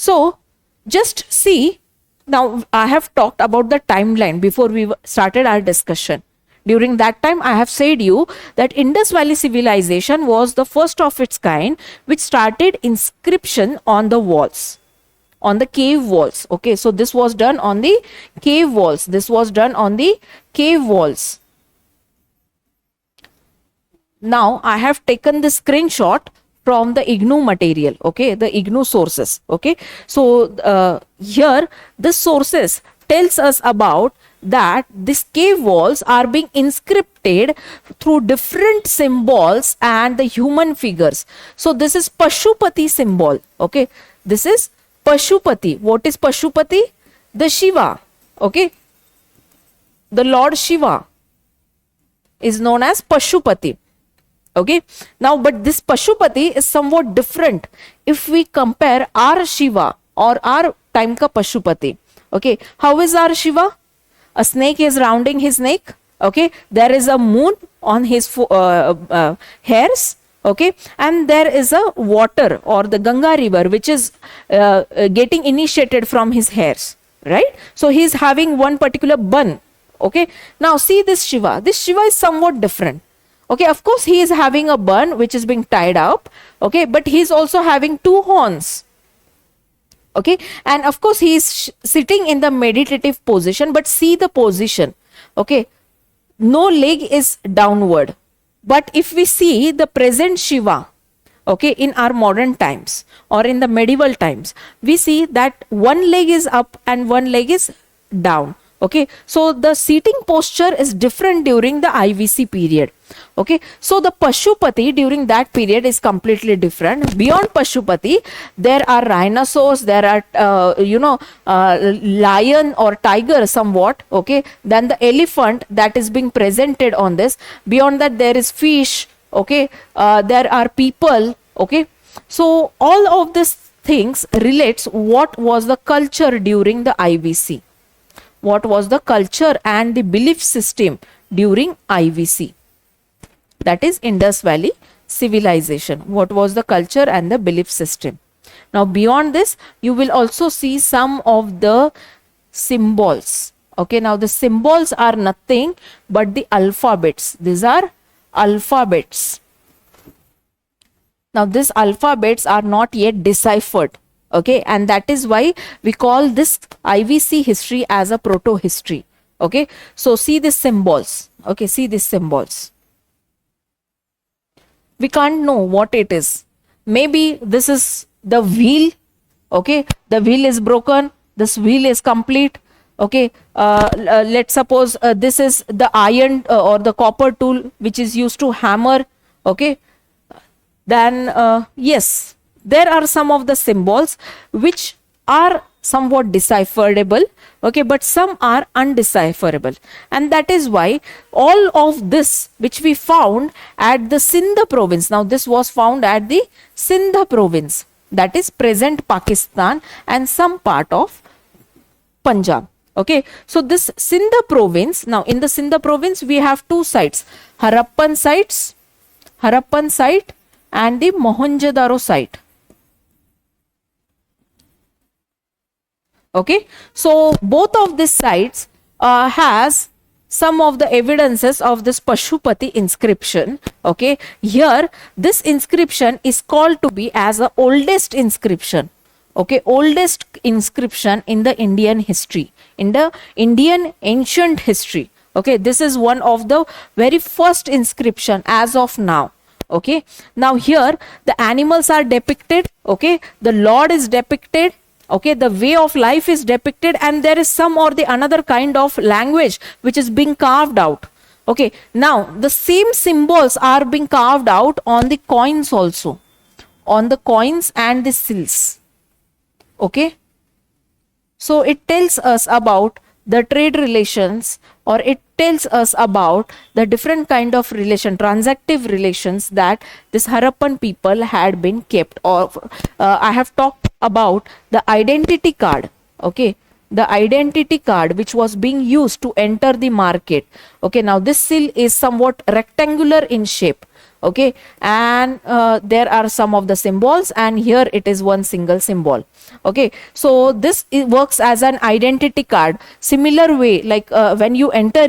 So just see, now I have talked about the timeline before we started our discussion. During that time, I have said you that Indus Valley Civilization was the first of its kind which started inscription on the walls, on the cave walls. Okay, so this was done on the cave walls. This was done on the cave walls. Now I have taken the screenshot from the IGNOU material, okay, the IGNOU sources. Okay, so here the sources tells us about that these cave walls are being inscripted through different symbols and the human figures. So this is Pashupati symbol. Okay, this is Pashupati. What is Pashupati? The Shiva. Okay, the Lord Shiva is known as Pashupati. Okay, now but this Pashupati is somewhat different if we compare our Shiva or our time ka Pashupati. Okay, how is our Shiva? A snake is rounding his neck. Okay, there is a moon on his hairs. Okay, and there is a water or the Ganga river which is getting initiated from his hairs, right? So he is having one particular bun. Okay, now see this Shiva. This Shiva is somewhat different. Okay, of course he is having a bun which is being tied up. Okay, but he is also having two horns. Okay, and of course he is sitting in the meditative position, but see the position. Okay, no leg is downward. But if we see the present Shiva, okay, in our modern times or in the medieval times, we see that one leg is up and one leg is down. Okay, so the seating posture is different during the IVC period. Okay, so the Pashupati during that period is completely different. Beyond Pashupati, there are rhinoceros, there are lion or tiger somewhat. Okay, then the elephant that is being presented on this. Beyond that, there is fish. Okay, there are people. Okay, so all of these things relates what was the culture during the IVC. What was the culture and the belief system during IVC? That is Indus Valley Civilization. What was the culture and the belief system? Now beyond this, you will also see some of the symbols. Okay, now the symbols are nothing but the alphabets. These are alphabets. Now these alphabets are not yet deciphered. Okay, and that is why we call this IVC history as a proto-history. Okay, so see the symbols. Okay, see these symbols. We can't know what it is. Maybe this is the wheel. Okay, the wheel is broken. This wheel is complete. Okay, let's suppose this is the iron or the copper tool which is used to hammer. Okay, then yes, there are some of the symbols which are somewhat decipherable, okay, but some are undecipherable, and that is why all of this which we found at the Sindh province, now this was found at the Sindh province, that is present Pakistan and some part of Punjab. Okay, so this Sindh province, now in the Sindh province we have two sites, Harappan site and the Mohenjo-daro site. Okay, so both of these sites has some of the evidences of this Pashupati inscription. Okay, here this inscription is called to be as the oldest inscription. Okay, oldest inscription in the Indian history, in the Indian ancient history. Okay, this is one of the very first inscription as of now. Okay, now here the animals are depicted. Okay, the Lord is depicted. Okay, the way of life is depicted, and there is some or the another kind of language which is being carved out. Okay, now the same symbols are being carved out on the coins also, on the coins and the seals. Okay, so it tells us about the trade relations, or it tells us about the different kind of relation, transactive relations that this Harappan people had been kept. Or I have talked about the identity card. Okay, the identity card which was being used to enter the market. Okay, now this seal is somewhat rectangular in shape. Okay, and there are some of the symbols, and here it is one single symbol. Okay, so this works as an identity card, similar way like when you enter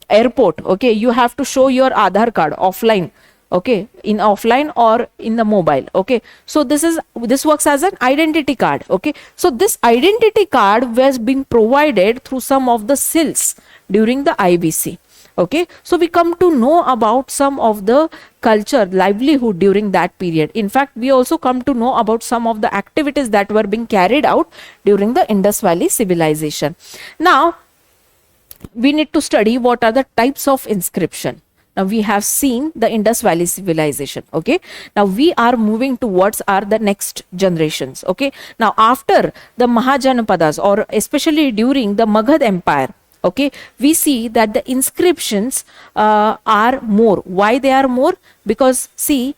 airport, okay, you have to show your Aadhaar card offline, okay, in offline or in the mobile. Okay, so this works as an identity card. Okay, so this identity card was being provided through some of the seals during the IBC. Okay, so we come to know about some of the culture, livelihood during that period. In fact, we also come to know about some of the activities that were being carried out during the Indus Valley Civilization. Now, we need to study what are the types of inscription. Now, we have seen the Indus Valley Civilization. Okay, now we are moving towards the next generations. Okay, now after the Mahajanapadas, or especially during the Magadha Empire, okay, we see that the inscriptions are more. Why they are more? Because see,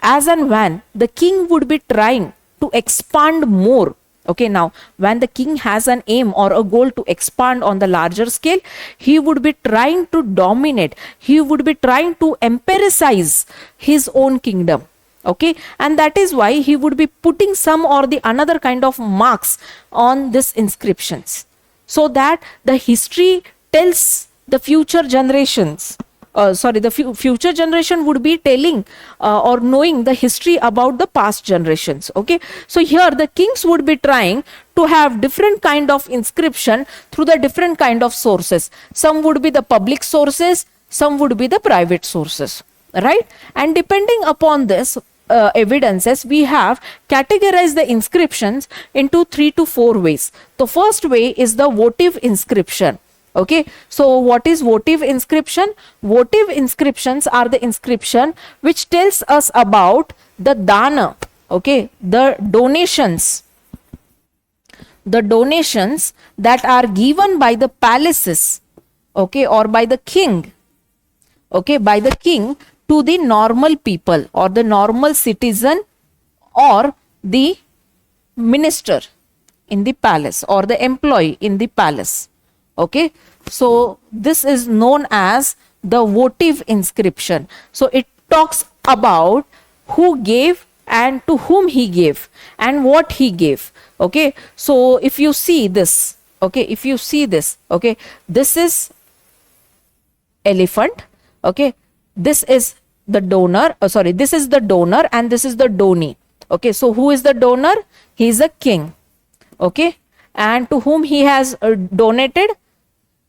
as and when the king would be trying to expand more, okay, now when the king has an aim or a goal to expand on the larger scale, he would be trying to dominate, he would be trying to empiricize his own kingdom. Okay, and that is why he would be putting some or the another kind of marks on this inscriptions, so that the history tells the future generations, the future generation would be telling or knowing the history about the past generations. Okay, so here the kings would be trying to have different kind of inscription through the different kind of sources. Some would be the public sources, some would be the private sources, right? And depending upon this evidences, we have categorized the inscriptions into 3 to 4 ways. The first way is the votive inscription. Okay, so what is votive inscription? Votive inscriptions are the inscription which tells us about the dana, okay, the donations that are given by the palaces, okay, or by the king, okay, by the king to the normal people or the normal citizen or the minister in the palace or the employee in the palace. Okay, so this is known as the votive inscription. So it talks about who gave and to whom he gave and what he gave. Okay, so if you see this, okay, okay, this is elephant. Okay, this is the donor, this is the donor and this is the donee. Okay, so who is the donor? He is a king. Okay, and to whom he has donated?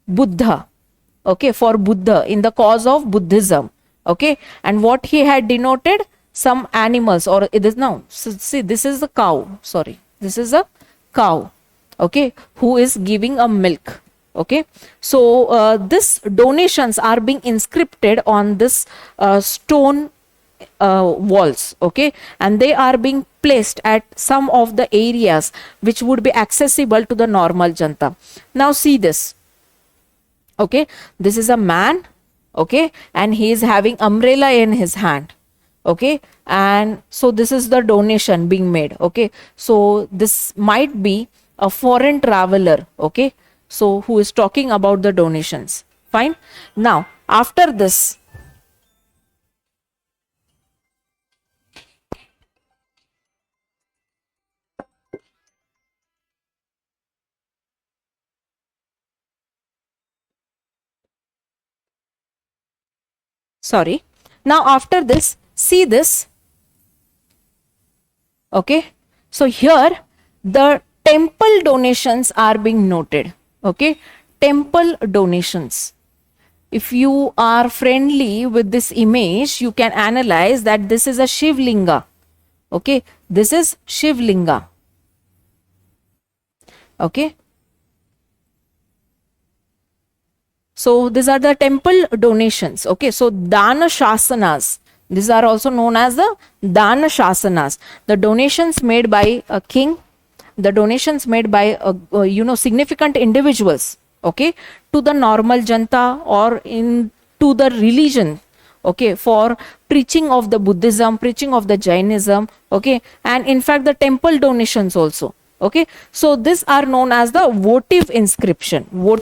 Buddha. Okay, for Buddha, in the cause of Buddhism. Okay, and what he had denoted? Some animals, or it is now, see, this is the cow, this is a cow, okay, who is giving a milk. Okay, so this donations are being inscripted on this stone walls. Okay, and they are being placed at some of the areas which would be accessible to the normal janta. Now see this. Okay, this is a man, okay, and he is having umbrella in his hand. Okay, and so this is the donation being made. Okay, so this might be a foreign traveler, okay, so who is talking about the donations. Fine. Now after this, now after this, see this. Okay, so here the temple donations are being noted. Okay, temple donations. If you are friendly with this image, you can analyze that this is a Shiv Linga. Okay, this is Shiv Linga. Okay, so these are the temple donations. Okay, so Dana Shasanas, these are also known as the Dana Shasanas, the donations made by a king, the donations made by significant individuals, okay, to the normal janta or to the religion, okay, for preaching of the Buddhism, preaching of the Jainism, okay, and in fact the temple donations also. Okay, so these are known as the votive inscription.